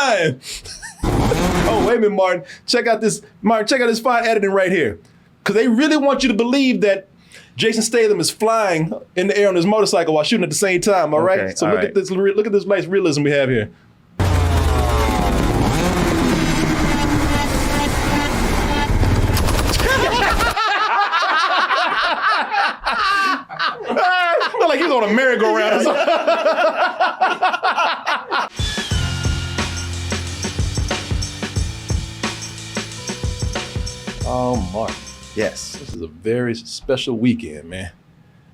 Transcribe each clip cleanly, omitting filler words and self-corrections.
flying. Oh, wait a minute, Martin. Check out this fine editing right here. Because they really want you to believe that Jason Statham is flying in the air on his motorcycle while shooting at the same time, all right? So look at this nice realism we have here. Look like he's on a merry-go-round or something. Oh, Mark. Yes. This is a very special weekend, man,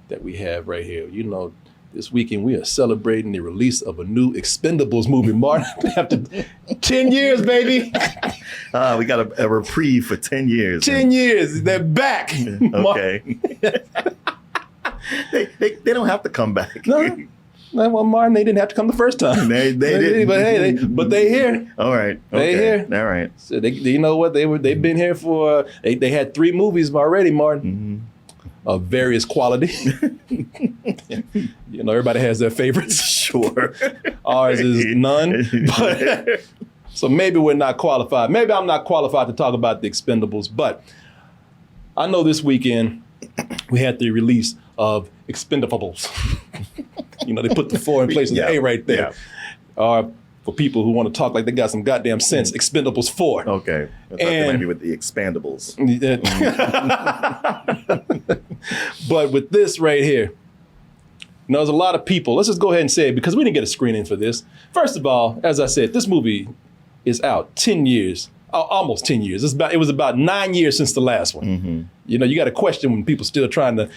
that we have right here. You know, this weekend we are celebrating the release of a new Expendables movie, Martin. After 10 years, baby. We got a reprieve for 10 years. 10 years. They're back. Okay. they don't have to come back. No. Well, Martin, they didn't have to come the first time. They didn't. But hey, they here. All right. They here. All right. So you know what? They've been here for. They had 3 movies already, Martin, of various quality. You know, everybody has their favorites. Sure. Ours is none. But, so maybe we're not qualified. Maybe I'm not qualified to talk about the Expendables. But I know this weekend we had the release of Expendables. You know, they put the 4 in place of the A right there. For people who want to talk like they got some goddamn sense, Expendables 4. Okay. I thought they might be with the Expandables. But with this right here, you know, there's a lot of people. Let's just go ahead and say it because we didn't get a screening for this. First of all, as I said, this movie is out 10 years. Almost 10 years. It was about 9 years since the last one. Mm-hmm. You know, you got to question when people still trying to.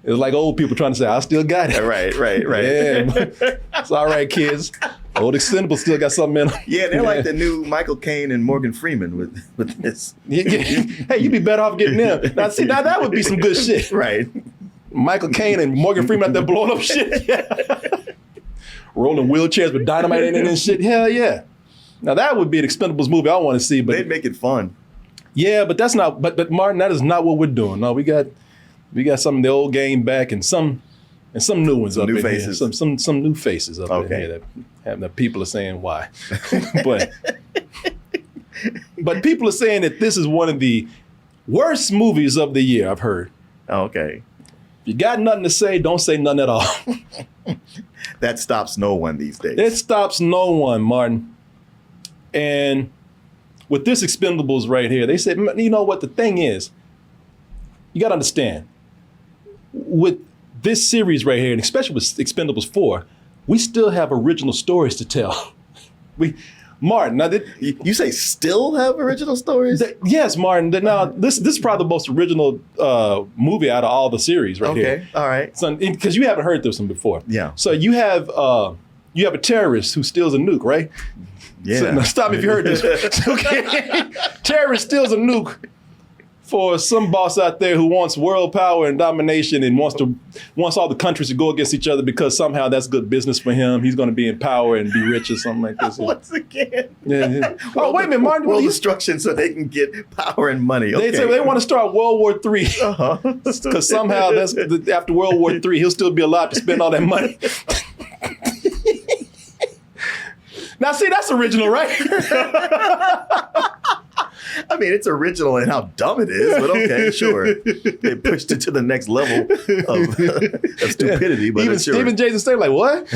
It's like old people trying to say, I still got it. Right. Yeah, it's all right, kids. Old Expendables still got something in them. Yeah, they're like the new Michael Caine and Morgan Freeman with this. Hey, you'd be better off getting them. Now that would be some good shit. Right. Michael Caine and Morgan Freeman out there blowing up shit. Rolling wheelchairs with dynamite in it and shit. Hell yeah. Now that would be an Expendables movie I want to see. But they'd make it fun. Yeah, but that's not. But Martin, that is not what we're doing. No, we got some of the old game back and some new ones up in here. Some new faces up in here that people are saying why. but people are saying that this is one of the worst movies of the year, I've heard. Okay. If you got nothing to say, don't say nothing at all. That stops no one these days. It stops no one, Martin. And with this Expendables right here, they said, you know what the thing is? You got to understand, with this series right here, and especially with Expendables 4, we still have original stories to tell. Martin, now you say still have original stories? Yes, Martin. Now this is probably the most original movie out of all the series right here. Okay, all right. So, because you haven't heard this one before. Yeah. So you have a terrorist who steals a nuke, right? Yeah. So, now stop me if you heard this. Okay. Terrorist steals a nuke for some boss out there who wants world power and domination and wants all the countries to go against each other because somehow that's good business for him. He's going to be in power and be rich or something like this. Once again. Yeah. Oh, wait a minute, Martin. World destruction so they can get power and money. Okay. They want to start World War III. Because somehow after World War III, he'll still be alive to spend all that money. Now, see, that's original, right? I mean, it's original in how dumb it is, but okay, sure. They pushed it to the next level of stupidity. But even Jason Statham, like, what?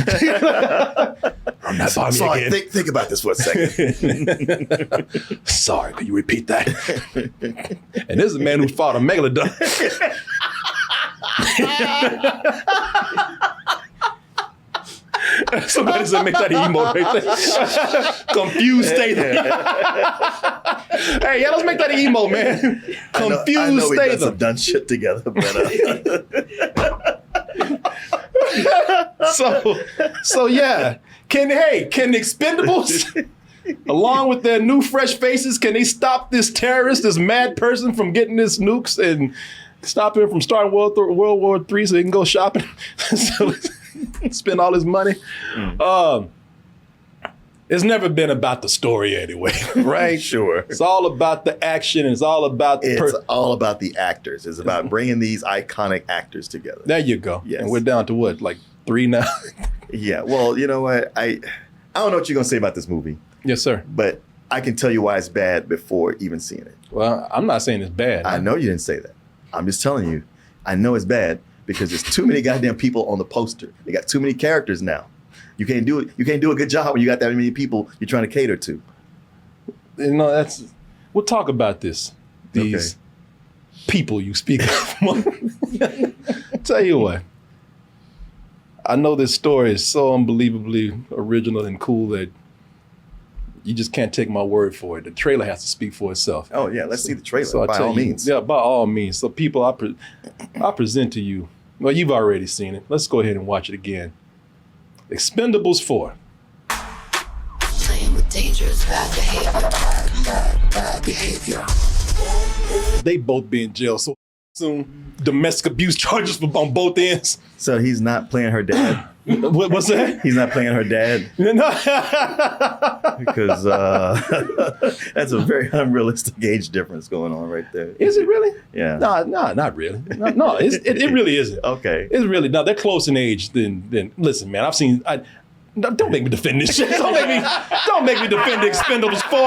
I'm not sorry. Again. Think about this for a second. Sorry, could you repeat that? And this is a man who fought a megalodon. Somebody said make that emote right there. Confused Statham. Hey, yeah, let's make that emote, man. Confused Statham. We've done some shit together, but so yeah. Can the Expendables, along with their new fresh faces, can they stop this terrorist, this mad person from getting this nukes and stop him from starting World War III so he can go shopping? Spend all his money. It's never been about the story anyway, right? Sure. It's all about the action. It's all about all about the actors. It's about bringing these iconic actors together. There you go. Yes. And we're down to what, like 3 now? Yeah. Well, you know what? I I don't know what you're gonna say about this movie, Yes, sir. but I can tell you why it's bad before even seeing it. Well, I'm not saying it's bad. I know you didn't say that. I'm just telling you, I know it's bad because there's too many goddamn people on the poster. They got too many characters now. You can't do it. You can't do a good job when you got that many people you're trying to cater to. You know, we'll talk about this. These people you speak of. Tell you what, I know this story is so unbelievably original and cool that you just can't take my word for it. The trailer has to speak for itself. Oh yeah, let's see the trailer. So by all means. Yeah, by all means. So people, I present to you. Well, you've already seen it. Let's go ahead and watch it again. Expendables 4. Playing with dangerous bad behavior. They both be in jail so soon. Domestic abuse charges on both ends. So he's not playing her dad. What's that? He's not playing her dad No. because that's a very unrealistic age difference going on right there. Is it really? Yeah. No, not really. No, it really isn't. Okay. It's really no. They're close in age. Then listen, man. I've seen. Don't make me defend this shit. Don't make me defend the Expendables 4.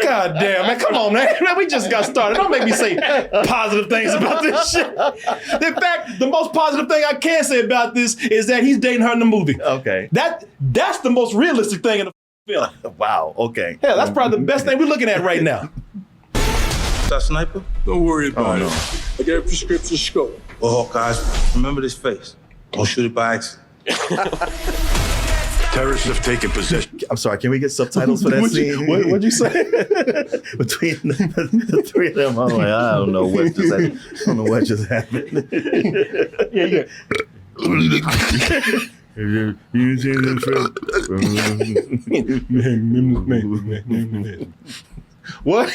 God damn, man. Come on, man. We just got started. Don't make me say positive things about this shit. In fact, the most positive thing I can say about this is that he's dating her in the movie. Okay. That's the most realistic thing in the film. Wow. Okay. Hell, that's probably the best thing we're looking at right now. That sniper? Don't worry about no. it. I got a prescription scope. Well, Hawkeyes, remember this face. Don't shoot it by accident. Terrorists have taken possession. I'm sorry. Can we get subtitles for that scene? What'd you say? Between the three of them, I'm like, I don't know what just happened. I don't know what just happened. Yeah. What?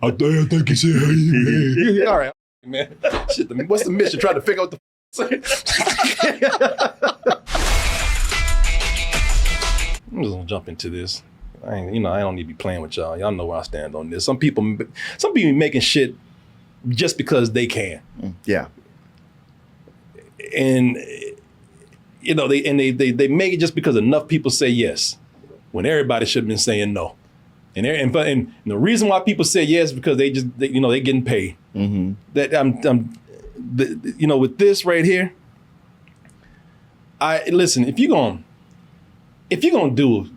I think he said, All right, man. Shit, what's the mission? Trying to figure out the. I'm just gonna jump into this. I don't need to be playing with y'all. Y'all know where I stand on this. Some people making shit just because they can. Yeah. And they make it just because enough people say yes, when everybody should have been saying no. And the reason why people say yes is because they getting paid. Mm-hmm. With this right here, if you're gonna do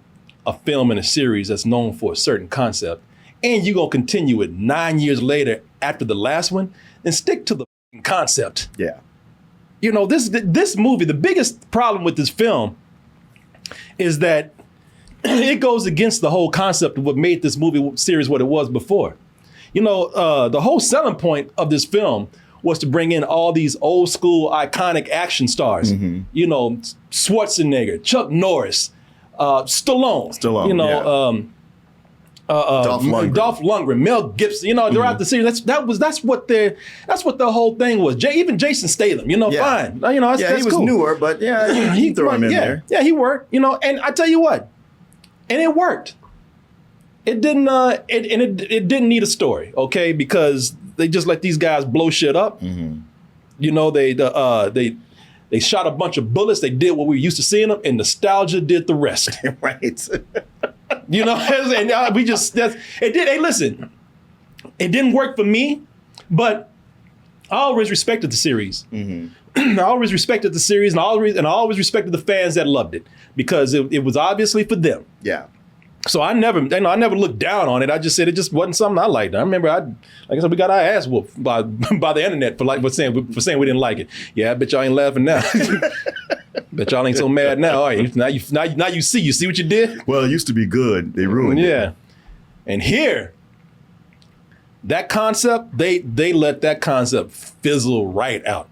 a film and a series that's known for a certain concept, and you're gonna continue it 9 years later after the last one, then stick to the concept. Yeah. This movie, the biggest problem with this film is that it goes against the whole concept of what made this movie series what it was before. The whole selling point of this film was to bring in all these old school iconic action stars. Mm-hmm. Schwarzenegger, Chuck Norris, Stallone. Dolph Lundgren, Mel Gibson. Throughout the series, that's what the whole thing was. Even Jason Statham. Fine. That's he was cool. newer, but yeah, he threw him in there. Yeah, he worked. And I tell you what, and it worked. It didn't. It didn't need a story, okay? Because they just let these guys blow shit up. Mm-hmm. They shot a bunch of bullets. They did what we used to seeing them, and nostalgia did the rest. Right. And we just it did. Hey, listen, it didn't work for me, but I always respected the series. Mm-hmm. I always respected the series, and I always respected the fans that loved it because it was obviously for them. Yeah. So I never looked down on it. I just said it just wasn't something I liked. I remember, like I said, we got our ass whooped by the internet for saying we didn't like it. Yeah, I bet y'all ain't laughing now. Bet y'all ain't so mad now, are you? Now you see what you did? Well, it used to be good. They ruined it. Yeah. And here, that concept, they let that concept fizzle right out.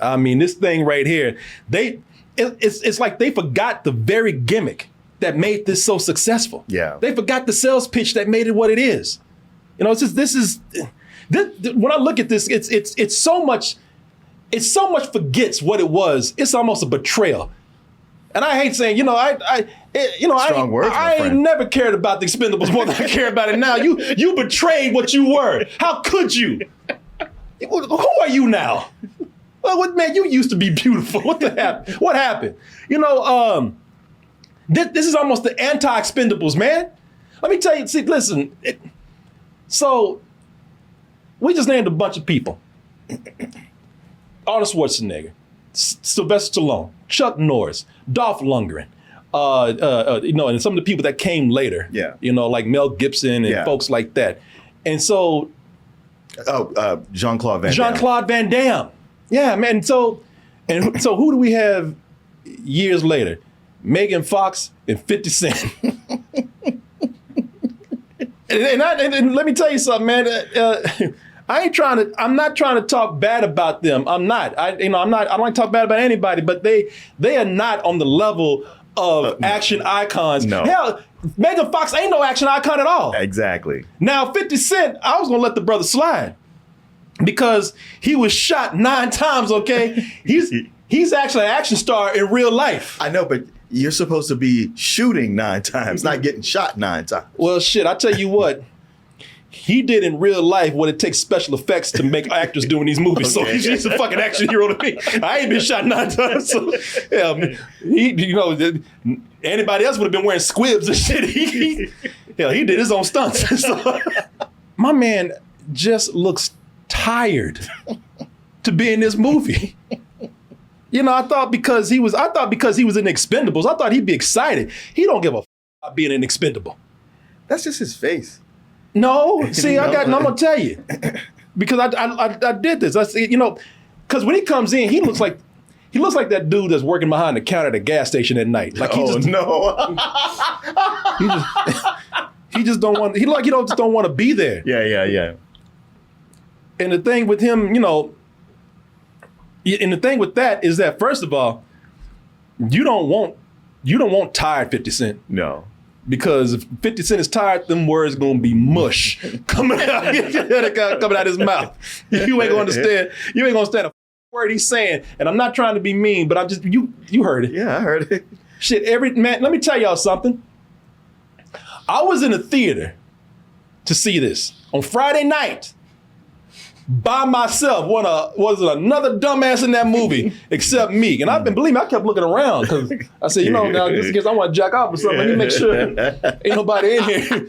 I mean, this thing right here, it's like they forgot the very gimmick that made this so successful. Yeah. They forgot the sales pitch that made it what it is. It's just when I look at this, it's so much forgets what it was. It's almost a betrayal. And I hate saying, I ain't never cared about the Expendables more than I care about it now. You betrayed what you were. How could you? Who are you now? Well, what, man, you used to be beautiful. What happened? You know, this is almost the anti-Expendables, man. Let me tell you, see, listen. So we just named a bunch of people. Arnold Schwarzenegger, Sylvester Stallone, Chuck Norris, Dolph Lundgren, you know, and some of the people that came later. Yeah. You know, like Mel Gibson and folks like that. And so Jean-Claude Van Damme. Jean-Claude Van Damme. Yeah, man. So who do we have years later? Megan Fox and 50 Cent. and let me tell you something, man. I'm not trying to talk bad about them. I'm not. I don't like to talk bad about anybody, but they are not on the level of action icons. No. Hell, Megan Fox ain't no action icon at all. Exactly. Now, 50 Cent, I was gonna let the brother slide because he was shot 9 times, okay? He's actually an action star in real life. I know, but you're supposed to be shooting 9 times, not getting shot 9 times. Well, shit, I tell you what. He did in real life what it takes special effects to make actors do in these movies. Okay. So he's a fucking action hero to me. I ain't been shot 9 times. So, yeah, anybody else would have been wearing squibs and shit. He did his own stunts. So, my man just looks tired to be in this movie. You know, I thought because he was in Expendables, I thought he'd be excited. He don't give a about being an Expendable. That's just his face. No, see, I'm gonna tell you, because I did this. I see, you know, because when he comes in, he looks like that dude that's working behind the counter at a gas station at night. Like he just don't want. He just don't want to be there. Yeah. And the thing with him, you know, and the thing with that is that first of all, you don't want tired 50 Cent. No. Because if 50 Cent is tired, them words gonna be mush coming out his mouth. You ain't gonna understand. You ain't gonna understand a word he's saying. And I'm not trying to be mean, but I'm just you heard it. Yeah, I heard it. Shit, man, let me tell y'all something. I was in a theater to see this on Friday night by myself. Wasn't another dumbass in that movie except me. And believe me, I kept looking around because I said, you know, now just in case I want to jack off or something, let me make sure ain't nobody in here.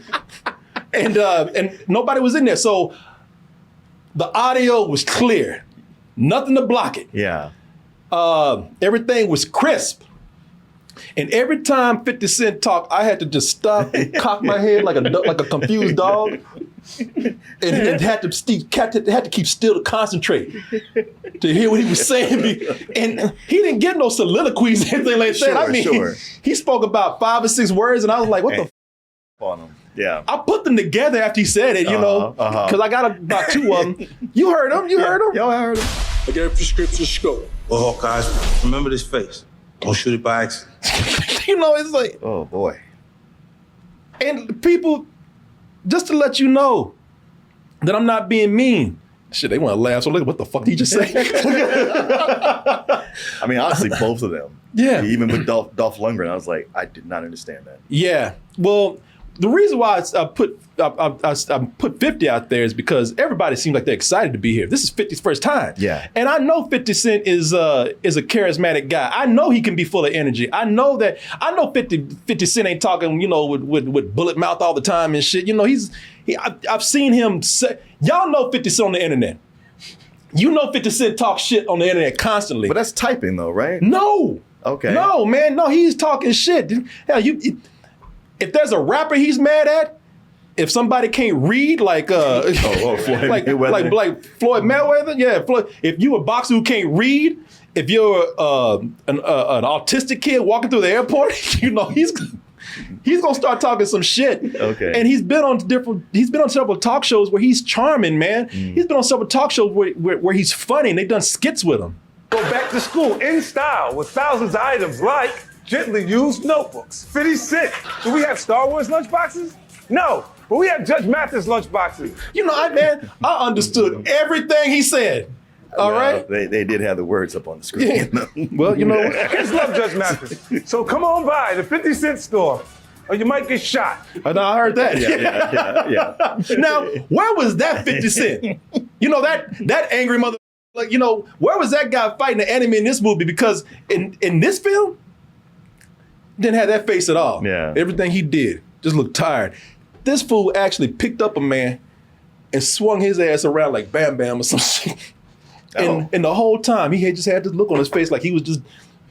And nobody was in there. So the audio was clear. Nothing to block it. Yeah. Everything was crisp. And every time 50 Cent talked, I had to just stop and cock my head like a confused dog. And had to keep still to concentrate to hear what he was saying. And he didn't get no soliloquies or anything like that. I mean, he spoke about 5 or 6 words, and I was like, what the f*** on him? Yeah. I put them together after he said it, you know, because I got about 2 of them. You heard him? Yo, I heard him. I got a prescription scope. Well, Hawkeyes, remember this face. Don't shoot it by accident. You know, it's like, oh boy. And people, just to let you know that I'm not being mean. Shit, they want to laugh. So look, what the fuck did he just say? I mean, honestly, both of them. Yeah. Even with Dolph Lundgren, I was like, I did not understand that. Yeah. Well, the reason why I put 50 out there is because everybody seems like they're excited to be here. This is 50's first time. Yeah. And I know 50 Cent is a charismatic guy. I know he can be full of energy. I know 50 Cent ain't talking, you know, with bullet mouth all the time and shit. You know, I've seen him say, y'all know 50 Cent on the internet. You know 50 Cent talk shit on the internet constantly. But that's typing though, right? No. Okay. No, man. No, he's talking shit. Hell, if there's a rapper he's mad at, if somebody can't read, like Floyd like Mayweather. like Floyd Mayweather, yeah. If you a boxer who can't read, if you're an autistic kid walking through the airport, you know he's gonna start talking some shit. Okay. And he's been on several talk shows where he's charming, man. He's been on several talk shows where he's funny, and they've done skits with him. Go back to school in style with thousands of items like gently used notebooks. 50 Cent. Do we have Star Wars lunchboxes? No, but we have Judge Mathis lunchboxes. You know, I understood everything he said. All right? They did have the words up on the screen. Yeah. Well, you know. Kids love Judge Mathis. So come on by the 50 Cent store, or you might get shot. I heard that. Yeah. Now, where was that 50 Cent? You know, that angry mother Like, you know, where was that guy fighting the enemy in this movie? Because in this film, didn't have that face at all. Yeah. Everything he did just looked tired. This fool actually picked up a man and swung his ass around like Bam Bam or some shit. And the whole time, he had just had this look on his face like he was just,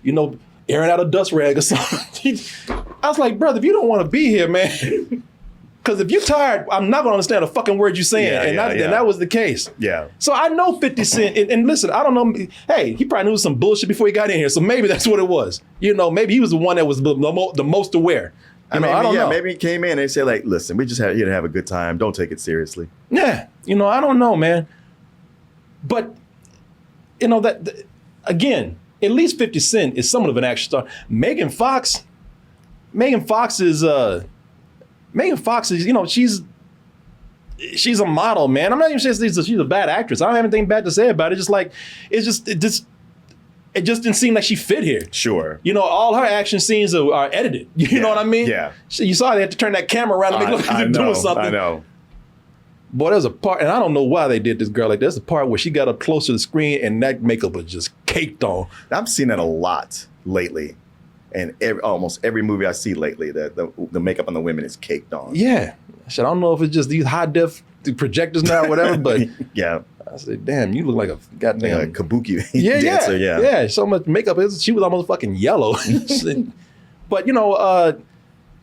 you know, airing out a dust rag or something. I was like, brother, if you don't want to be here, man, because if you're tired, I'm not going to understand a fucking word you're saying. And that was the case. Yeah. So I know 50 Cent, and listen, I don't know, hey, he probably knew some bullshit before he got in here, so maybe that's what it was. You know, maybe he was the one that was the most aware. I don't know. Maybe he came in and they said, like, listen, we just here to have a good time. Don't take it seriously. Yeah. You know, I don't know, man. But, you know, again, at least 50 Cent is somewhat of an action star. Megan Fox is, you know, she's a model, man. I'm not even saying she's a bad actress. I don't have anything bad to say about it. It just didn't seem like she fit here. Sure. You know, all her action scenes are edited. You know what I mean? Yeah. You saw they had to turn that camera around and make it look like they're doing something. I know. Boy, there's a part, and I don't know why they did this girl like there's a part where she got up close to the screen and that makeup was just caked on. I've seen that a lot lately. And almost every movie I see lately, the makeup on the women is caked on. Yeah. I don't know if it's just these high def projectors now or whatever, but yeah. I said, damn, you look like a goddamn kabuki dancer. Yeah. Yeah, so much makeup. She was almost fucking yellow. But, you know,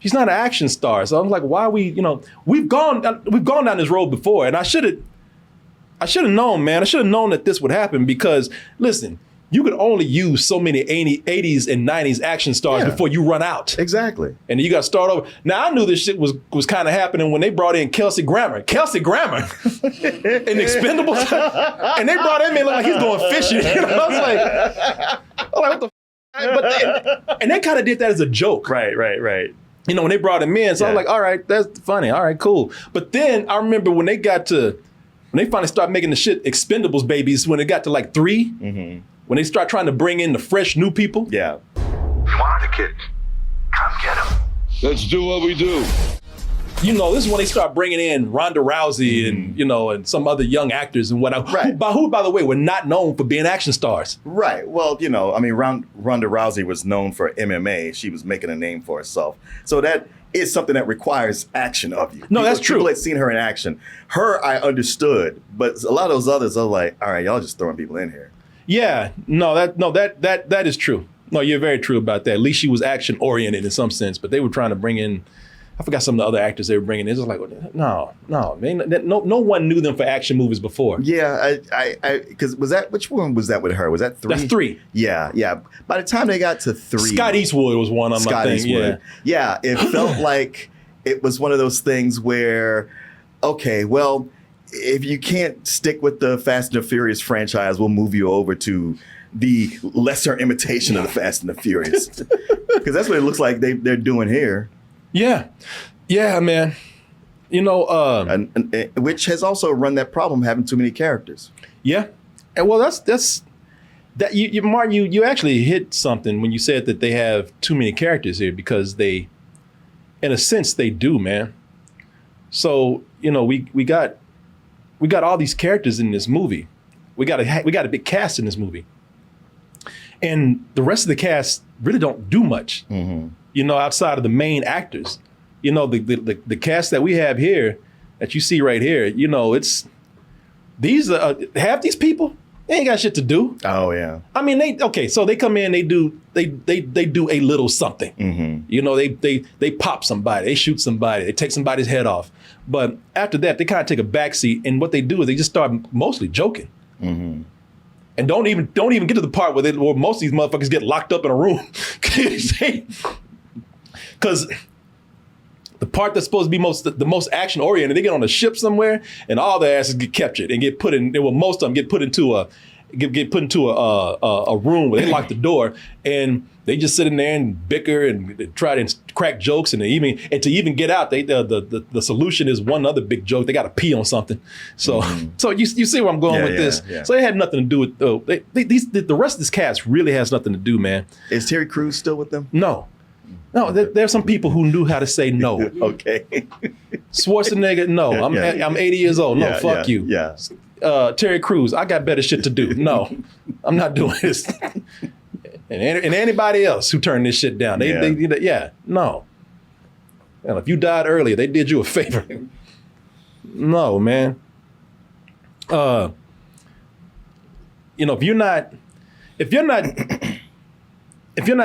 she's not an action star. So I'm like, why are we, you know, we've gone down this road before, and I should have known, man. I should have known that this would happen because, listen, you could only use so many 80s and 90s action stars before you run out. Exactly. And you got to start over. Now, I knew this shit was kind of happening when they brought in Kelsey Grammer. Kelsey Grammer in Expendables. And they brought him in look like he's going fishing. You know, I was like, what the f-? And they kind of did that as a joke. Right. You know, when they brought him in. So I was like, all right, that's funny. All right, cool. But then I remember when they finally started making the shit Expendables babies, when it got to like 3, when they start trying to bring in the fresh new people. Yeah. You wanted the kid? Come get him. Let's do what we do. You know, this is when they start bringing in Ronda Rousey and, you know, and some other young actors and whatnot. Right. Who, by the way, were not known for being action stars. Right. Well, you know, I mean, Ronda Rousey was known for MMA. She was making a name for herself. So that is something that requires action of you. No, that's true. People had seen her in action. Her, I understood. But a lot of those others are like, all right, y'all just throwing people in here. Yeah, that is true. No, you're very true about that. At least she was action oriented in some sense, but they were trying to bring in, I forgot some of the other actors they were bringing in. It's just like, no, man, no one knew them for action movies before. Yeah, because which one was that with her? Was that 3? That's 3. Yeah. By the time they got to 3, Scott Eastwood was one of them, I think. Eastwood. Yeah, it felt like it was one of those things where, okay, well, if you can't stick with the Fast and the Furious franchise, we'll move you over to the lesser imitation of the Fast and the Furious. Because that's what it looks like they're doing here. Yeah, man. You know, and which has also run that problem, having too many characters. Yeah, and well, that's Martin. You actually hit something when you said that they have too many characters here, because they, in a sense, they do, man. So you know, we got all these characters in this movie. We got a big cast in this movie, and the rest of the cast really don't do much. Mm-hmm. You know, outside of the main actors. You know, the cast that we have here, that you see right here. You know, these half these people, they ain't got shit to do. Oh yeah. I mean, so they come in, they do a little something. Mm-hmm. You know, they pop somebody, they shoot somebody, they take somebody's head off. But after that, they kind of take a backseat, and what they do is they just start mostly joking. Mm-hmm. And don't even get to the part where most of these motherfuckers get locked up in a room. Because the part that's supposed to be the most action oriented, they get on a ship somewhere, and all their asses get captured and get put in. Well, most of them get put into a room where they lock the door, and they just sit in there and bicker and try to crack jokes, and to even get out, the solution is one other big joke. They got to pee on something. So so you see where I'm going with this. Yeah. So it had nothing to do with the rest of this cast really has nothing to do, man. Is Terry Crews still with them? No. No, there's some people who knew how to say no. Okay. Schwarzenegger, no. I'm 80 years old. No, fuck you. Yeah. Terry Crews, I got better shit to do. No, I'm not doing this. And anybody else who turned this shit down, no. And if you died earlier, they did you a favor. No, man. If you're not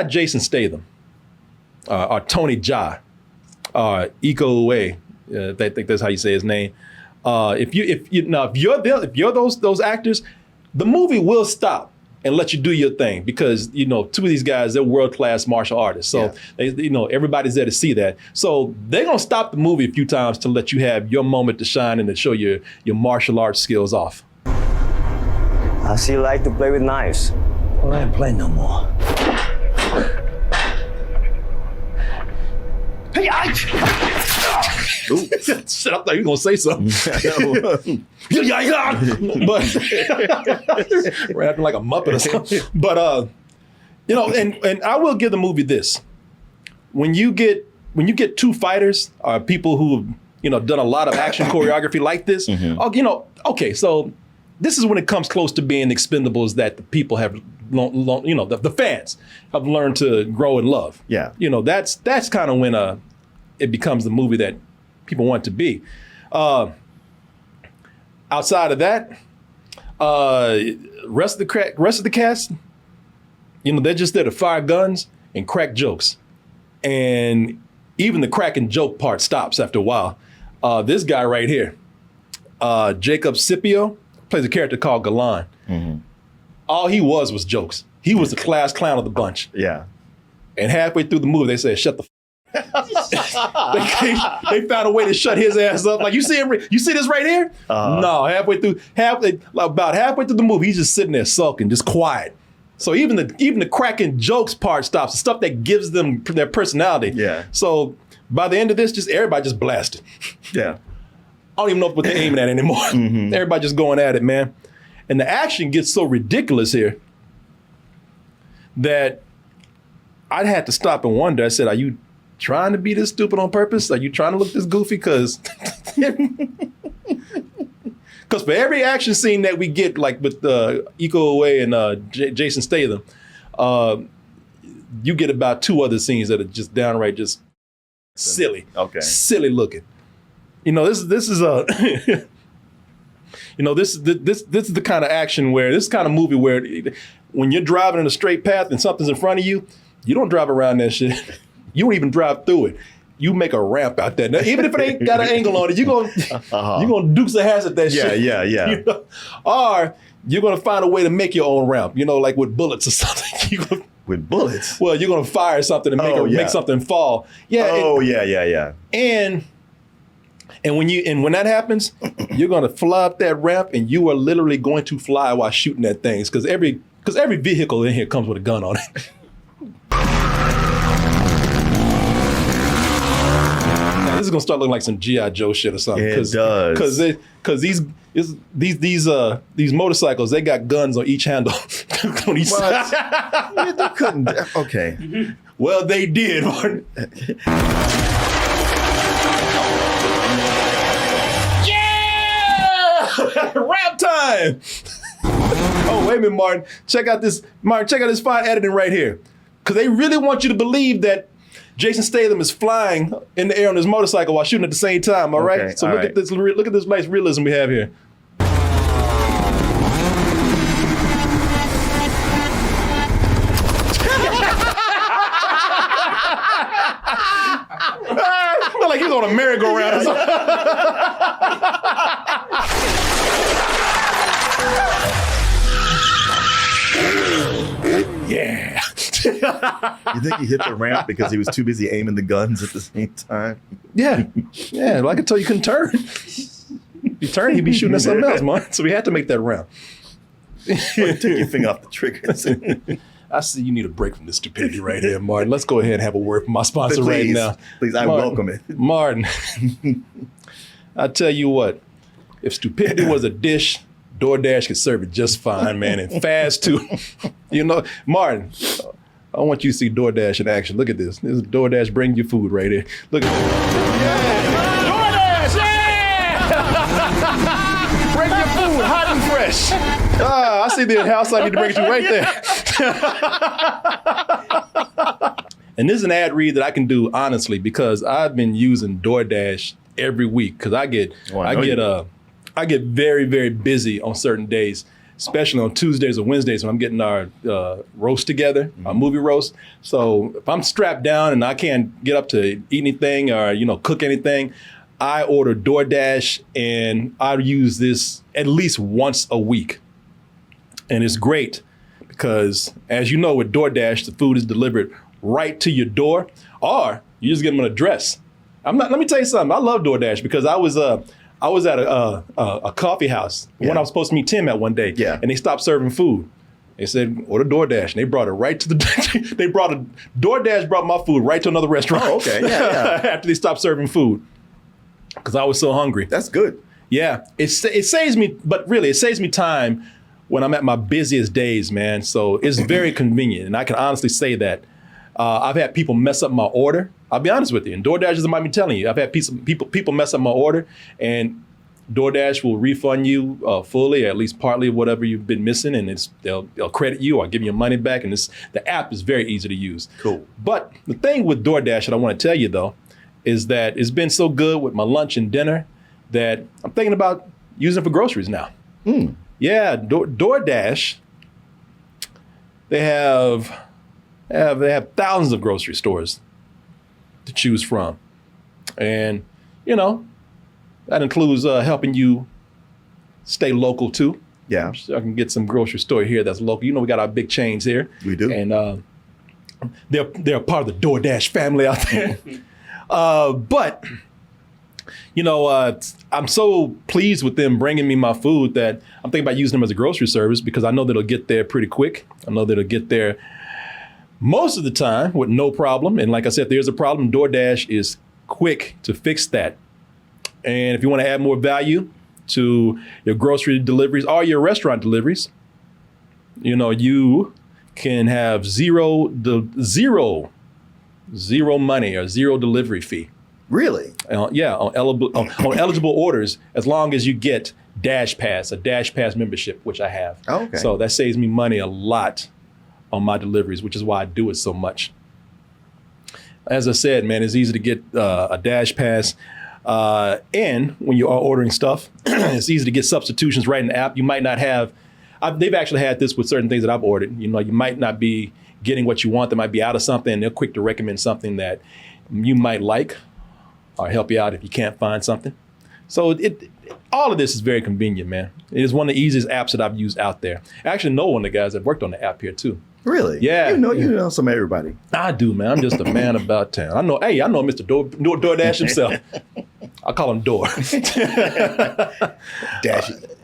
Jason Statham, or Tony Jaa, Iko Uwais, I think that's how you say his name. If you're those actors, the movie will stop and let you do your thing because two of these guys, they're world-class martial artists. So everybody's there to see that. So they're gonna stop the movie a few times to let you have your moment to shine and to show your martial arts skills off. I see you like to play with knives. Well, I ain't playing no more. Hey, Shit, I thought you were gonna say something. But rapping like a Muppet or something. But and I will give the movie this. When you get two fighters or people who have done a lot of action choreography like this, okay, so this is when it comes close to being Expendables that the people have the fans have learned to grow and love. Yeah. That's kind of when it becomes the movie that people want it to be. Outside of that, rest of the cast, they're just there to fire guns and crack jokes. And even the cracking joke part stops after a while. This guy right here, Jacob Scipio, plays a character called Galan. Mm-hmm. All he was jokes. He was the class clown of the bunch. Yeah. And halfway through the movie, they said, "Shut the." They found a way to shut his ass up. Like, you see this right here? No, about halfway through the movie, he's just sitting there sulking, just quiet. So even the cracking jokes part stops. The stuff that gives them their personality. Yeah. So by the end of this, everybody just blasted. Yeah. I don't even know what they're aiming at anymore. Mm-hmm. Everybody just going at it, man. And the action gets so ridiculous here that I'd had to stop and wonder. I said, are you trying to be this stupid on purpose? Are you trying to look this goofy? Because for every action scene that we get, like with Iko Uwais and Jason Statham, you get about two other scenes that are just downright just silly. Okay. Silly looking. This is this is the kind of action where this kind of movie where when you're driving in a straight path and something's in front of you, you don't drive around that shit. You don't even drive through it. You make a ramp out there. Now, even if it ain't got an angle on it, you're gonna Dukes of Hazzard that shit. Yeah. Or you're gonna find a way to make your own ramp. Like with bullets or something. With bullets? Well, you're gonna fire something and make something fall. Yeah. Yeah. And when that happens, you're gonna fly up that ramp, and you are literally going to fly while shooting at things because every vehicle in here comes with a gun on it. Now, this is gonna start looking like some G.I. Joe shit or something. It does. Because these motorcycles, they got guns on each handle. On each side. Yeah, they couldn't. Okay. Well, they did, Martin. Rap time! Oh, wait a minute, Martin. Check out this fine editing right here. Because they really want you to believe that Jason Statham is flying in the air on his motorcycle while shooting at the same time, all right? Okay, So look at this nice realism we have here. Feel like he's on a merry-go-round or something. Yeah. You think he hit the ramp because he was too busy aiming the guns at the same time? Yeah. Well, I could tell you couldn't turn. If you turn, he'd be shooting at something else, man. So we had to make that ramp. Take your finger off the triggers. I see you need a break from this stupidity right here, Martin. Let's go ahead and have a word from my sponsor right now. Please, I welcome it. Martin, I tell you what, if stupidity was a dish, DoorDash could serve it just fine, man, and fast too. Martin, I want you to see DoorDash in action. Look at this. This is DoorDash bring you food right here. Look at this. Yeah. DoorDash, yeah! Bring your food hot and fresh. I see the house I need to bring it to right there. And this is an ad read that I can do honestly because I've been using DoorDash every week because I get very, very busy on certain days, especially on Tuesdays or Wednesdays when I'm getting our roast together, our movie roast. So if I'm strapped down and I can't get up to eat anything or cook anything, I order DoorDash and I use this at least once a week. And it's great because as you know with DoorDash, the food is delivered right to your door or you just get them an address. Let me tell you something. I love DoorDash because I was at a coffee house when I was supposed to meet Tim at one day. Yeah. And they stopped serving food. They said, order DoorDash. And they brought it right to DoorDash brought my food right to another restaurant. Oh, okay. Yeah. After they stopped serving food. Because I was so hungry. That's good. Yeah. It saves me, but really, it saves me time when I'm at my busiest days, man. So it's very convenient. And I can honestly say that. I've had people mess up my order. I'll be honest with you. And DoorDash doesn't mind me telling you. I've had people mess up my order, and DoorDash will refund you fully, or at least partly, whatever you've been missing, and they'll credit you or give you your money back. And the app is very easy to use. Cool. But the thing with DoorDash that I want to tell you though, is that it's been so good with my lunch and dinner that I'm thinking about using it for groceries now. Yeah, DoorDash. They have thousands of grocery stores to choose from. And, that includes helping you stay local too. Yeah. So I can get some grocery store here that's local. We got our big chains here. We do. And they're part of the DoorDash family out there. But, I'm so pleased with them bringing me my food that I'm thinking about using them as a grocery service because I know that it'll get there pretty quick. I know that it'll get there most of the time with no problem. And like I said, there's a problem. DoorDash is quick to fix that. And if you want to add more value to your grocery deliveries or your restaurant deliveries, you can have zero money or zero delivery fee. Really? Yeah, on eligible orders, as long as you get a Dash Pass membership, which I have. Oh, okay. So that saves me money a lot on my deliveries, which is why I do it so much. As I said, man, it's easy to get a Dash Pass. And when you are ordering stuff, it's easy to get substitutions right in the app. You might not have, they've actually had this with certain things that I've ordered. You might not be getting what you want. They might be out of something, and they're quick to recommend something that you might like or help you out if you can't find something. So all of this is very convenient, man. It is one of the easiest apps that I've used out there. I actually know one of the guys that worked on the app here too. Really? Yeah. You know some everybody. I do, man. I'm just a man about town. I know Mr. DoorDash himself. I call him Door. Dash it.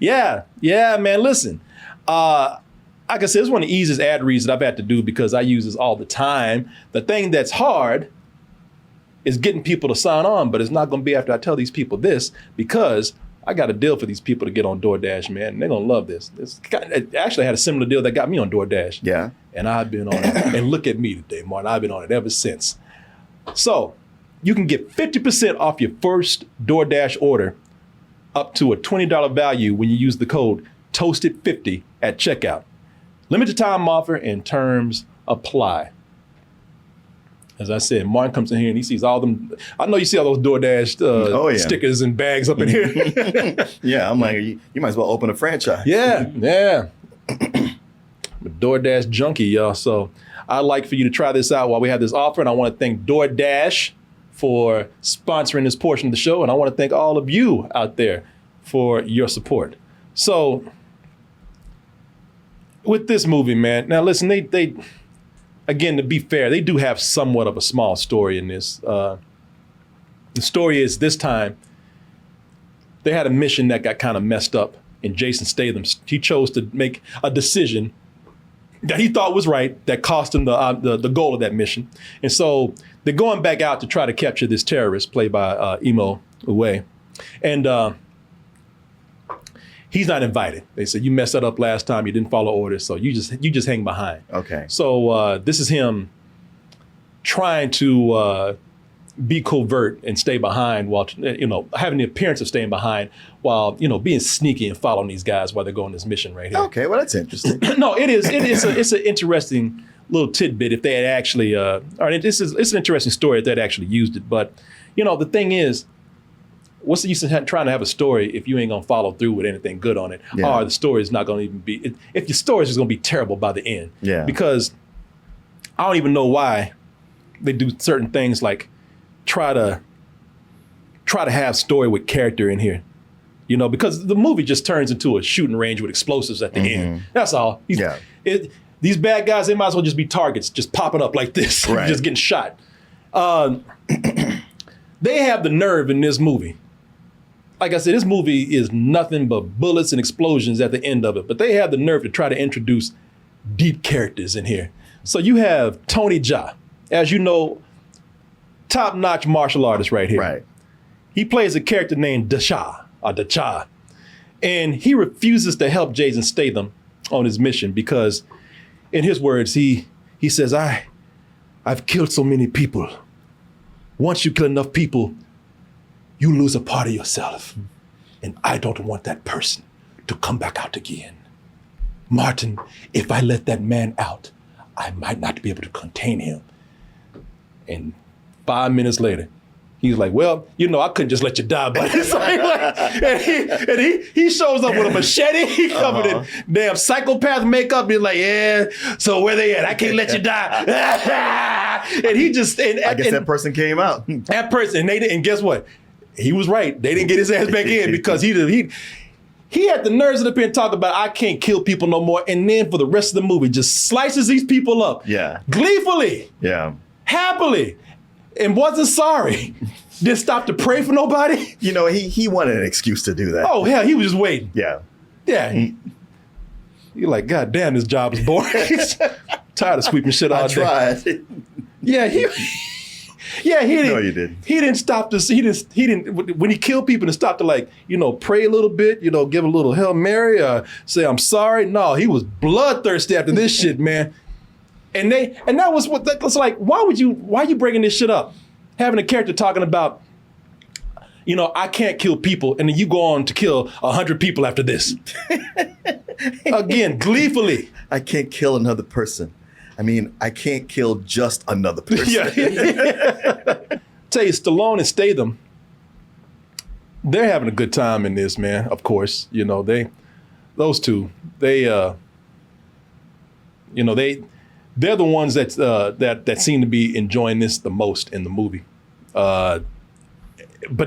Yeah, man. Listen, like I said, it's one of the easiest ad reads that I've had to do because I use this all the time. The thing that's hard is getting people to sign on, but it's not going to be after I tell these people this because I got a deal for these people to get on DoorDash, man. And they're going to love this. It actually had a similar deal that got me on DoorDash. Yeah. And I've been on it. And look at me today, Martin. I've been on it ever since. So you can get 50% off your first DoorDash order up to a $20 value when you use the code TOASTED50 at checkout. Limited time offer and terms apply. As I said, Martin comes in here and he sees all them. I know you see all those DoorDash stickers and bags up in here. Yeah, I'm like, you might as well open a franchise. Yeah. I'm a DoorDash junkie, y'all. So I'd like for you to try this out while we have this offer. And I want to thank DoorDash for sponsoring this portion of the show. And I want to thank all of you out there for your support. So with this movie, man, now listen, they again, to be fair, they do have somewhat of a small story in this. The story is this time they had a mission that got kind of messed up, and Jason Statham, he chose to make a decision that he thought was right that cost him the goal of that mission. And so they're going back out to try to capture this terrorist played by Imo Uwe. And He's not invited. They said, you messed that up last time. You didn't follow orders, so you just hang behind. Okay. So this is him trying to be covert and stay behind while, having the appearance of staying behind while, being sneaky and following these guys while they're going this mission right here. Okay, well, that's interesting. No, it is. It's an interesting little tidbit if they had actually, it's an interesting story if they'd actually used it. But, the thing is, what's the use of trying to have a story if you ain't gonna follow through with anything good on it? Yeah. Or the story is not gonna even be, if your story is just gonna be terrible by the end. Yeah. Because I don't even know why they do certain things like try to have story with character in here. Because the movie just turns into a shooting range with explosives at the end. That's all. These bad guys, they might as well just be targets, just popping up like this, Right. just getting shot. They have the nerve in this movie. Like I said, this movie is nothing but bullets and explosions at the end of it, but they have the nerve to try to introduce deep characters in here. So you have Tony Jaa, as you know, top-notch martial artist right here. Right. He plays a character named Dacha, and he refuses to help Jason Statham on his mission because, in his words, he says, I've killed so many people. Once you kill enough people, you lose a part of yourself. And I don't want that person to come back out again. Martin, if I let that man out, I might not be able to contain him. And 5 minutes later, he's like, well, I couldn't just let you die, but it's and he shows up with a machete. He covered in damn psychopath makeup. He's like, yeah, so where they at? I can't let you die. And he just, I guess that person came out. That person, and guess what? He was right. They didn't get his ass back in because he had the nerves to up here and talk about I can't kill people no more. And then for the rest of the movie, just slices these people up. Yeah. Gleefully. Yeah. Happily. And wasn't sorry. Didn't stop to pray for nobody. He wanted an excuse to do that. Oh, hell, he was just waiting. Yeah. Yeah. You're like, God damn, this job is boring. Tired of sweeping shit all I day. tried. Yeah, he didn't. No, you didn't. He didn't stop to. He didn't. When he killed people, to stop to pray a little bit. Give a little Hail Mary. Say I'm sorry. No, he was bloodthirsty after this shit, man. And that was what that was like. Why are you bringing this shit up? Having a character talking about, I can't kill people, and then you go on to kill 100 people after this. Again, gleefully. I can't kill another person. I can't kill just another person. Yeah. Tell you, Stallone and Statham, they're having a good time in this, man. Of course, those two, they're the ones that seem to be enjoying this the most in the movie. But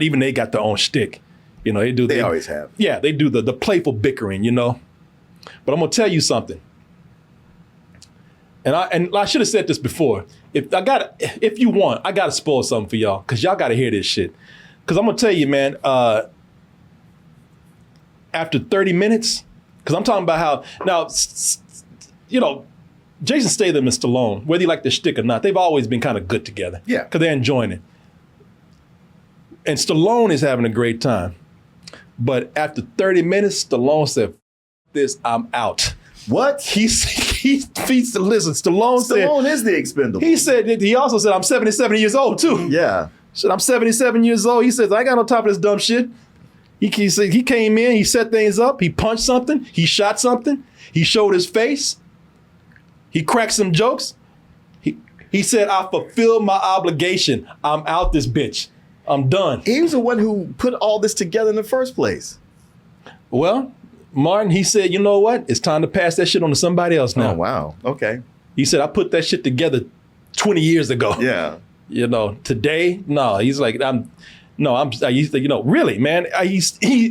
even they got their own shtick. They always have. Yeah, they do the playful bickering, But I'm gonna tell you something. And I should have said this before. If you want, I gotta spoil something for y'all, because y'all gotta hear this shit. Because I'm gonna tell you, man, after 30 minutes, because I'm talking about how, now, Jason Statham and Stallone, whether you like the shtick or not, they've always been kind of good together. Yeah. Because they're enjoying it. And Stallone is having a great time. But after 30 minutes, Stallone said, this, I'm out. What? He feeds the listen. Stallone is the Expendable. He also said, I'm 77 years old too. Yeah. Said, I'm 77 years old. He says, I ain't got no time for this dumb shit. He came in, he set things up, he punched something, he shot something, he showed his face, he cracked some jokes. He said, I fulfilled my obligation. I'm out this bitch. I'm done. He was the one who put all this together in the first place. Well, Martin, he said, you know what? It's time to pass that shit on to somebody else now. Oh, wow. Okay. He said, I put that shit together 20 years ago. Yeah. Today, no. He's like, really, man.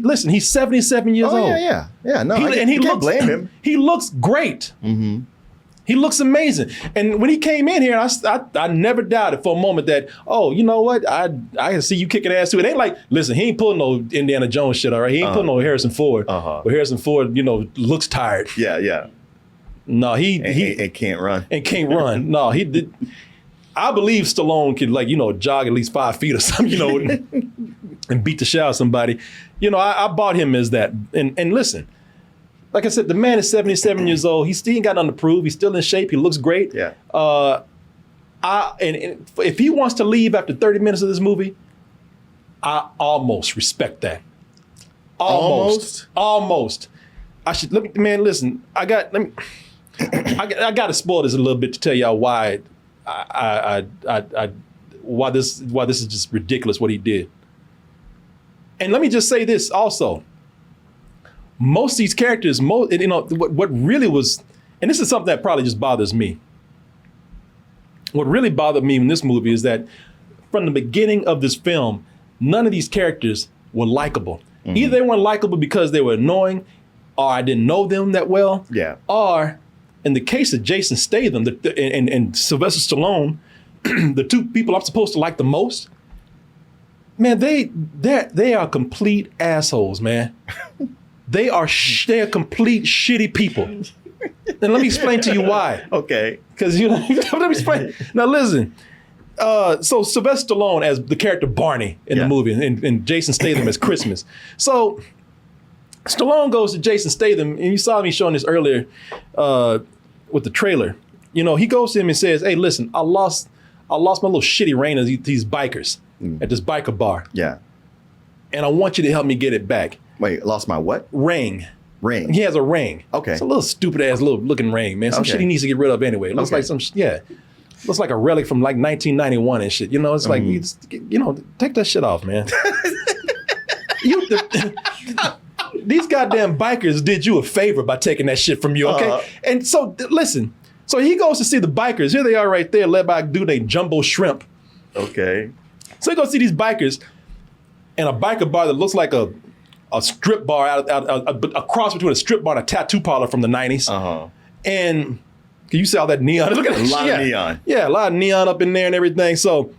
Listen, he's 77 years old. Yeah. No, he can't blame him. He looks great. Mm-hmm. He looks amazing. And when he came in here, I never doubted for a moment that, oh, you know what? I can see you kicking ass too. It ain't like, listen, he ain't pulling no Indiana Jones shit, all right? He ain't pulling no Harrison Ford. But Harrison Ford, looks tired. Yeah. No, he can't run. And can't run. No, he did. I believe Stallone could jog at least 5 feet or something, and beat the shit out of somebody. You know, I bought him as that. And listen, like I said, the man is 77 years old. He still ain't got nothing to prove. He's still in shape. He looks great. Yeah. And if he wants to leave after 30 minutes of this movie, I almost respect that. Almost. I should listen. I got to spoil this a little bit to tell y'all why why this is just ridiculous what he did. And let me just say this also. Most of these characters, you know, what really was, and this is something that probably just bothers me. What really bothered me in this movie is that from the beginning of this film, none of these characters were likable. Mm-hmm. Either they weren't likable because they were annoying, or I didn't know them that well. Yeah. Or in the case of Jason Statham and Sylvester Stallone, the two people I'm supposed to like the most, man, they are complete assholes, man. They are complete shitty people. And let me explain to you why. Okay. Because let me explain. Now listen. So Sylvester Stallone as the character Barney in the movie, and Jason Statham as Christmas. So Stallone goes to Jason Statham, and you saw me showing this earlier with the trailer. You know, he goes to him and says, "Hey, listen, I lost my little shitty ring of these bikers at this biker bar. Yeah. And I want you to help me get it back." Wait, lost my what? Ring. Ring. He has a ring. Okay. It's a little stupid ass little looking ring, man. Some shit he needs to get rid of anyway. It looks like looks like a relic from like 1991 and shit. You know, it's like, take that shit off, man. These goddamn bikers did you a favor by taking that shit from you, okay? And so, listen. So he goes to see the bikers. Here they are right there, led by a dude named Jumbo Shrimp. Okay. So he goes see these bikers in a biker bar that looks like a strip bar, a cross between a strip bar and a tattoo parlor from the 90s. Uh-huh. And can you see all that neon? Look at that. A lot of neon. Yeah, a lot of neon up in there and everything. So,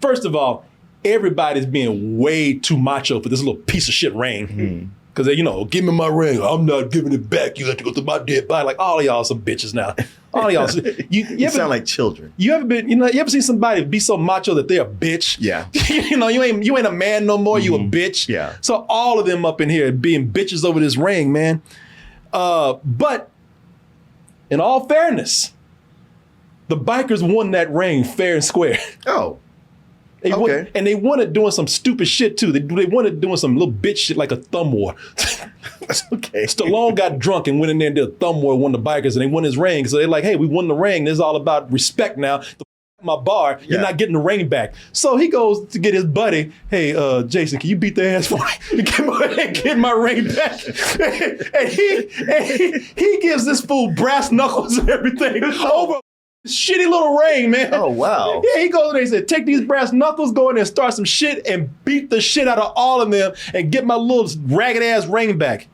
first of all, everybody's being way too macho for this little piece of shit ring. Because they, give me my ring. I'm not giving it back. You have to go to my dead body. Like, all of y'all some bitches now. All of y'all. You sound like children. You ever seen somebody be so macho that they're a bitch? Yeah. You ain't a man no more. You a bitch. Yeah. So all of them up in here being bitches over this ring, man. But in all fairness, the bikers won that ring fair and square. Oh. They won it doing some stupid shit too. They won it doing some little bitch shit like a thumb war. Okay. Stallone got drunk and went in there and did a thumb war, won the bikers, and they won his ring. So they're like, hey, we won the ring. This is all about respect now. My bar, you're not getting the ring back. So he goes to get his buddy. Hey, Jason, can you beat their ass for me? Get my ring back. and he gives this fool brass knuckles and everything over shitty little ring, man. Oh, wow. Yeah, he goes in there and said, take these brass knuckles, go in there and start some shit and beat the shit out of all of them and get my little ragged ass ring back.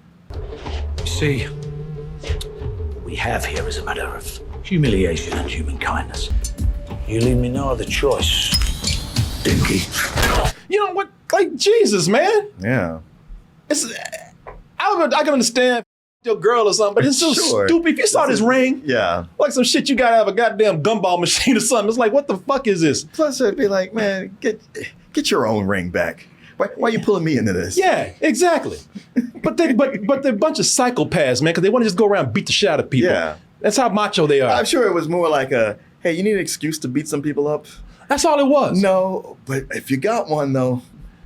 See, what we have here is a matter of humiliation and human kindness. You leave me no other choice, Dinky. You know what? Like, Jesus, man. Yeah. I can understand your girl or something, but it's so stupid. If you saw this ring, like some shit, you gotta have a goddamn gumball machine or something. It's like, what the fuck is this? Plus, it'd be like, man, get your own ring back. Why are you pulling me into this? Yeah, exactly. but they're a bunch of psychopaths, man, because they want to just go around and beat the shit out of people. Yeah. That's how macho they are. I'm sure it was more like hey, you need an excuse to beat some people up? That's all it was. No, but if you got one, though,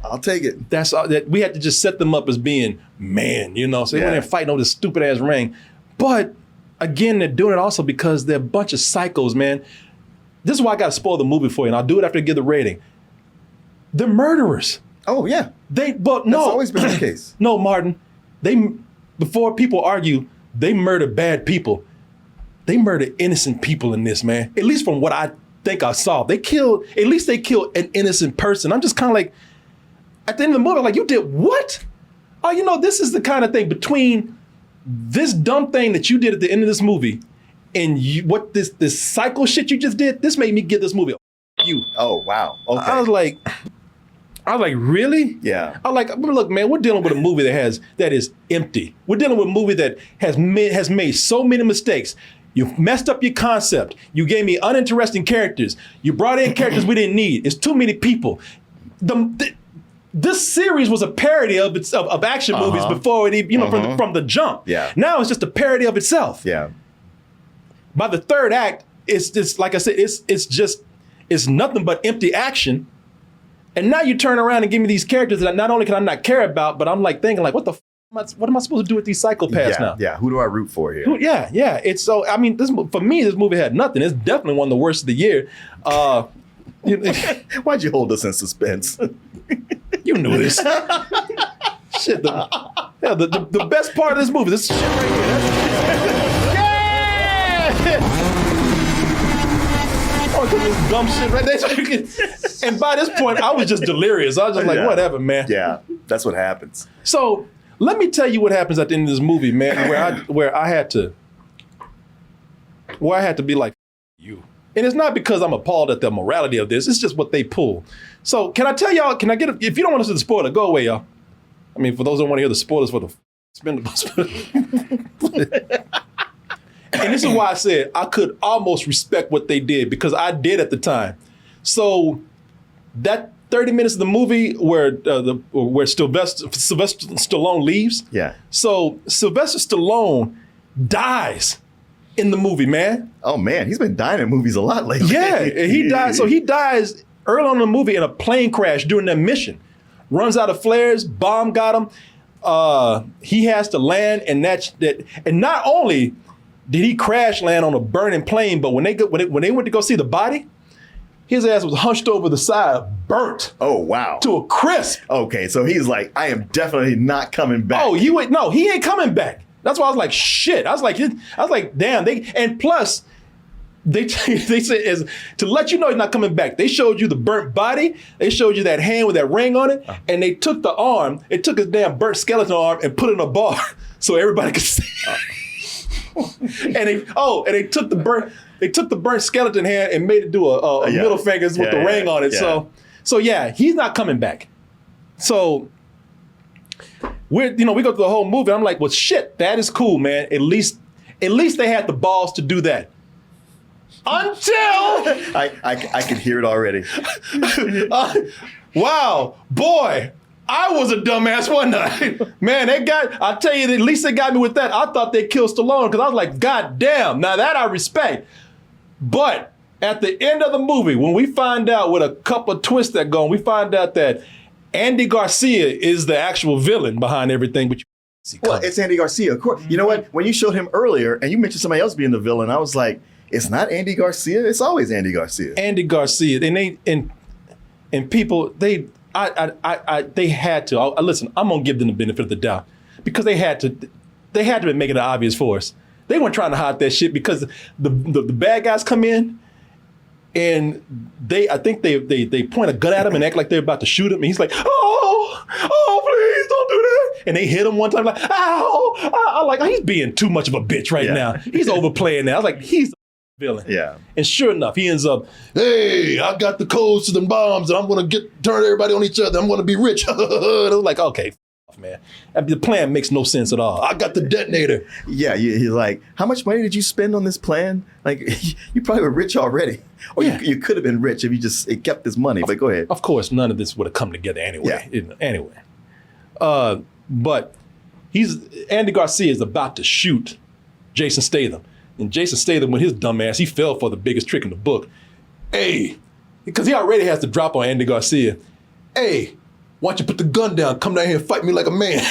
I'll take it. That's all. That we had to just set them up as being man, So they went there fighting over this stupid ass ring. But again, they're doing it also because they're a bunch of psychos, man. This is why I got to spoil the movie for you, and I'll do it after I give the rating. They're murderers. Oh yeah. That's always been the case. No, Martin. Before people argue, they murder bad people. They murder innocent people in this, man. At least from what I think I saw. They killed an innocent person. I'm just kind of like, at the end of the movie, I'm like, you did what? Oh, this is the kind of thing between this dumb thing that you did at the end of this movie and this psycho shit you just did, this made me give this movie a you. Oh, wow. Okay. I was like, really? Yeah. Look, man, we're dealing with a movie that is empty. We're dealing with a movie that has made so many mistakes. You messed up your concept. You gave me uninteresting characters. You brought in characters we didn't need. It's too many people. this series was a parody of action movies before it, from the jump. Yeah. Now it's just a parody of itself. Yeah. By the third act, it's just like I said, it's nothing but empty action. And now you turn around and give me these characters that not only can I not care about, but I'm like thinking like, what am I supposed to do with these psychopaths now? Yeah. Who do I root for here? Yeah. It's so. I mean, for me, this movie had nothing. It's definitely one of the worst of the year. Why'd you hold us in suspense? You knew this. Shit. The best part of this movie, this shit right here. Yeah! Oh, this dumb shit right there. And by this point, I was just delirious. I was just like, whatever, man. Yeah, that's what happens. So let me tell you what happens at the end of this movie, man, where I had to be like, you. And it's not because I'm appalled at the morality of this. It's just what they pull. So can I tell y'all, if you don't want to see the spoiler, go away, y'all. I mean, for those who don't want to hear the spoilers for the Expendables. And this is why I said I could almost respect what they did, because I did at the time. So that 30 minutes of the movie where Sylvester Stallone leaves. Yeah. So Sylvester Stallone dies in the movie, man. Oh man, he's been dying in movies a lot lately. Yeah, and he died. So he dies early on in the movie in a plane crash during their mission. Runs out of flares, bomb got him. He has to land, and and not only did he crash land on a burning plane, but when they went to go see the body, his ass was hunched over the side, burnt. Oh wow! To a crisp. Okay, so he's like, I am definitely not coming back. Oh, no, he ain't coming back. That's why I was like, shit. I was like, damn. And plus, they said to let you know he's not coming back. They showed you the burnt body. They showed you that hand with that ring on it, and they took the arm. They took his damn burnt skeleton arm and put it in a bar so everybody could see. And they took the burnt skeleton hand and made it do a middle fingers with the ring on it. Yeah. So yeah, he's not coming back. So we go through the whole movie. I'm like, well, shit, that is cool, man. At least they had the balls to do that. Until I can hear it already. Wow, boy. I was a dumbass, wasn't I? Man, I'll tell you, at least they got me with that. I thought they killed Stallone because I was like, God damn, now that I respect. But at the end of the movie, when we find out with a couple of twists that go on, we find out that Andy Garcia is the actual villain behind everything. Well, it's Andy Garcia, of course. You know what? When you showed him earlier and you mentioned somebody else being the villain, I was like, it's not Andy Garcia. It's always Andy Garcia. Andy Garcia. And people, they had to. Listen, I'm gonna give them the benefit of the doubt because they had to be making it obvious for us. They weren't trying to hide that shit because the bad guys come in and I think they point a gun at him and act like they're about to shoot him, and he's like, oh, please don't do that. And they hit him one time like, ow, I'm like, he's being too much of a bitch right now. He's overplaying that. I was like, he's villain. Yeah. And sure enough, he ends up, hey, I got the codes to the bombs and I'm going to turn everybody on each other. I'm going to be rich. I was like, okay, man. The plan makes no sense at all. I got the detonator. Yeah, you're like, how much money did you spend on this plan? Like, you probably were rich already. Or you could have been rich if you just kept this money. But go ahead. Of course, none of this would have come together anyway. Yeah. Anyway. But Andy Garcia is about to shoot Jason Statham. And Jason Statham, with his dumb ass, he fell for the biggest trick in the book. Hey, because he already has to drop on Andy Garcia. Hey, why don't you put the gun down? Come down here and fight me like a man.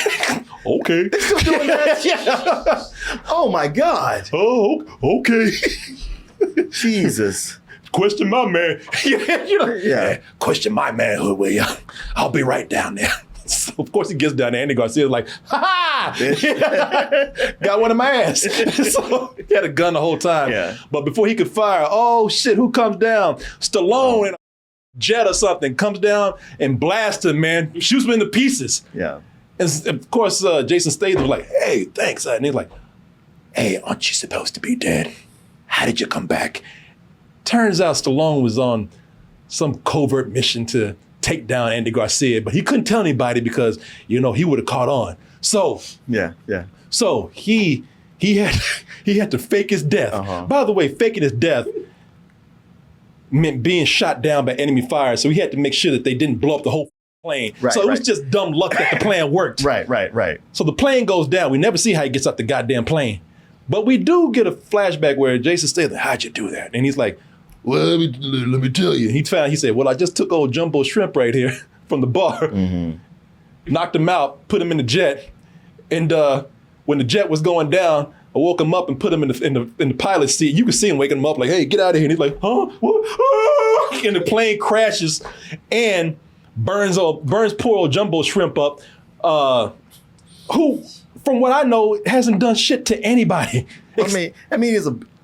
Okay. They're still doing that? Yeah. Oh my God. Oh, okay. Jesus. Question my man. Yeah. Question my manhood, will ya? I'll be right down there. So of course he gets down there. Andy Garcia's like, ha ha! Got one in my ass. So he had a gun the whole time. Yeah. But before he could fire, oh shit, who comes down? Stallone in a jet or something comes down and blasts him, man. Shoots him into pieces. Yeah. And of course, Jason Statham was like, hey, thanks. And he's like, hey, aren't you supposed to be dead? How did you come back? Turns out Stallone was on some covert mission to take down Andy Garcia, but he couldn't tell anybody because, he would have caught on. So So he had to fake his death. Uh-huh. By the way, faking his death meant being shot down by enemy fire. So he had to make sure that they didn't blow up the whole plane. Right, So it was right. just dumb luck that the plan worked. Right. So the plane goes down. We never see how he gets out the goddamn plane. But we do get a flashback where Jason Statham, how'd you do that? And he's like, well, let me tell you. He said, well, I just took old Jumbo Shrimp right here from the bar, knocked him out, put him in the jet. And when the jet was going down, I woke him up and put him in the pilot's seat. You could see him waking him up like, hey, get out of here. And he's like, huh? What? Ah! And the plane crashes and burns poor old Jumbo Shrimp up, who, from what I know, hasn't done shit to anybody. I mean,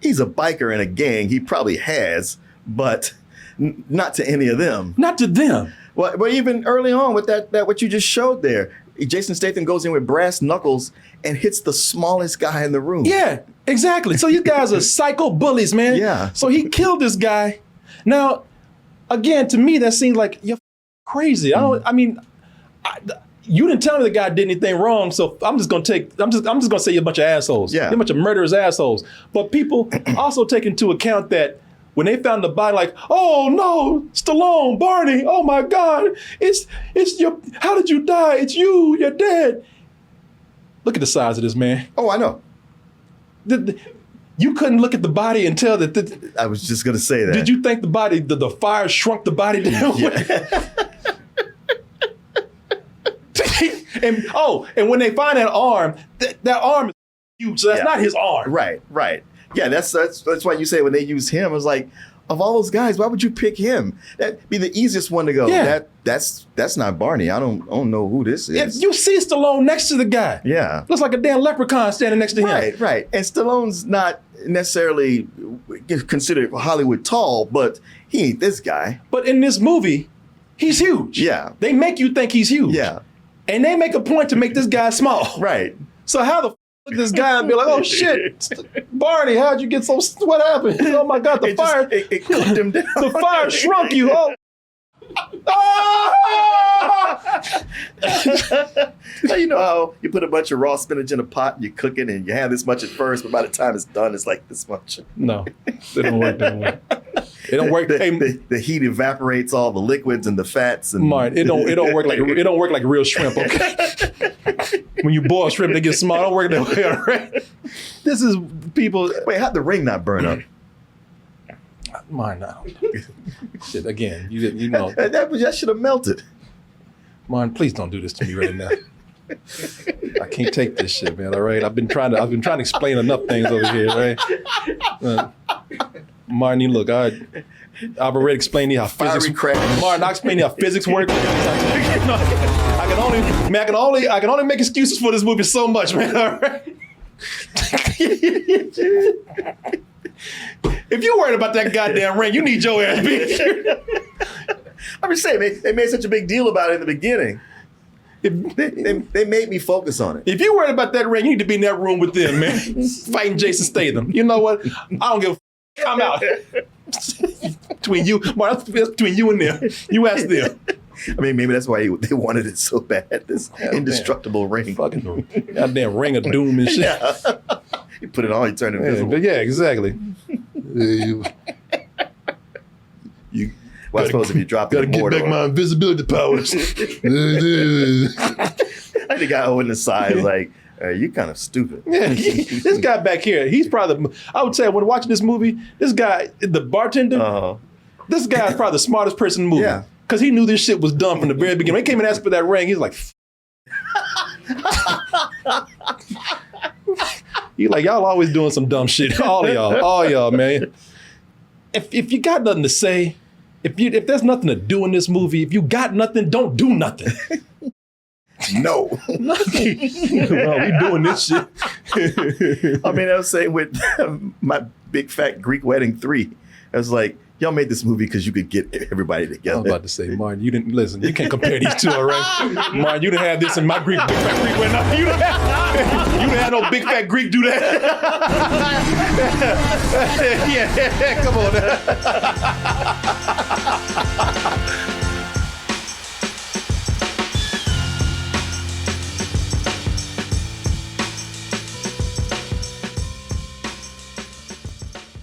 he's a biker in a gang. He probably has, but not to any of them. Not to them. Well, but even early on with that what you just showed there, Jason Statham goes in with brass knuckles and hits the smallest guy in the room. Yeah, exactly. So these guys are psycho bullies, man. Yeah. So he killed this guy. Now, again, to me, that seems like you're crazy. You didn't tell me the guy did anything wrong, so I'm just gonna say you're a bunch of assholes. Yeah. You're a bunch of murderous assholes. But people also take into account that when they found the body, like, oh no, Stallone, Barney, oh my God, it's your, how did you die? It's you, you're dead. Look at the size of this man. Oh, I know. You couldn't look at the body and tell that. I was just gonna say that. Did you think the fire shrunk the body down? Yeah. and when they find that arm, that arm is huge, so that's not his arm. Right. Yeah, that's why you say when they use him, I was like, of all those guys, why would you pick him? That'd be the easiest one to go. Yeah. That's not Barney. I don't know who this is. If you see Stallone next to the guy. Yeah. Looks like a damn leprechaun standing next to him. Right. And Stallone's not necessarily considered Hollywood tall, but he ain't this guy. But in this movie, he's huge. Yeah. They make you think he's huge. Yeah. And they make a point to make this guy small. Right. So how the f look at this guy and be like, oh shit, Barney, how'd you get so, what happened? Oh my God, the fire. It cooked him down. The fire shrunk you. You know how you put a bunch of raw spinach in a pot and you cook it and you have this much at first, but by the time it's done, it's like this much. No, it don't work that way. It don't work. The heat evaporates all the liquids and the fats. And Martin, it don't work like real shrimp. Okay, when you boil shrimp, they get small. It don't work that way. All right. This is people. Wait, how'd the ring not burn up? Mine now. Shit, again, you know. That should have melted. Mine, please don't do this to me right now. I can't take this shit, man. All right, I've been trying to explain enough things over here, right? Martin, look, I've already explained to you how physics. Martin, I explained to you how physics work. I can only make excuses for this movie so much, man. All right. If you're worried about that goddamn ring, you need your ass beat here. I'm just saying, they made such a big deal about it in the beginning. They made me focus on it. If you're worried about that ring, you need to be in that room with them, man. Fighting Jason Statham. You know what? I don't give a f. I'm out. Between you, Martin, between you and them. You ask them. I mean, maybe that's why they wanted it so bad, this indestructible ring. Fucking goddamn ring of doom and shit. Yeah. You put it on, you turn invisible. Yeah, exactly. Well, I suppose if you drop it in gotta get back my invisibility powers. I think the guy holding the side is like, you kind of stupid. Yeah, this guy back here, he's probably, I would say when watching this movie, this guy, the bartender, this guy is probably the smartest person in the movie. Yeah. Because he knew this shit was dumb from the very beginning. When he came and asked for that ring, he's like, he's like, y'all always doing some dumb shit. All y'all, man. If you got nothing to say, if there's nothing to do in this movie, if you got nothing, don't do nothing. No. Nothing. No, we doing this shit. I mean, I was saying with my Big Fat Greek Wedding 3, I was like, y'all made this movie because you could get everybody together. I was about to say, Martin, you didn't listen. You can't compare these two, all right? Martin, you didn't have this in my Big Fat Greek wedding. No, you didn't have no Big Fat Greek do that. Yeah, come on.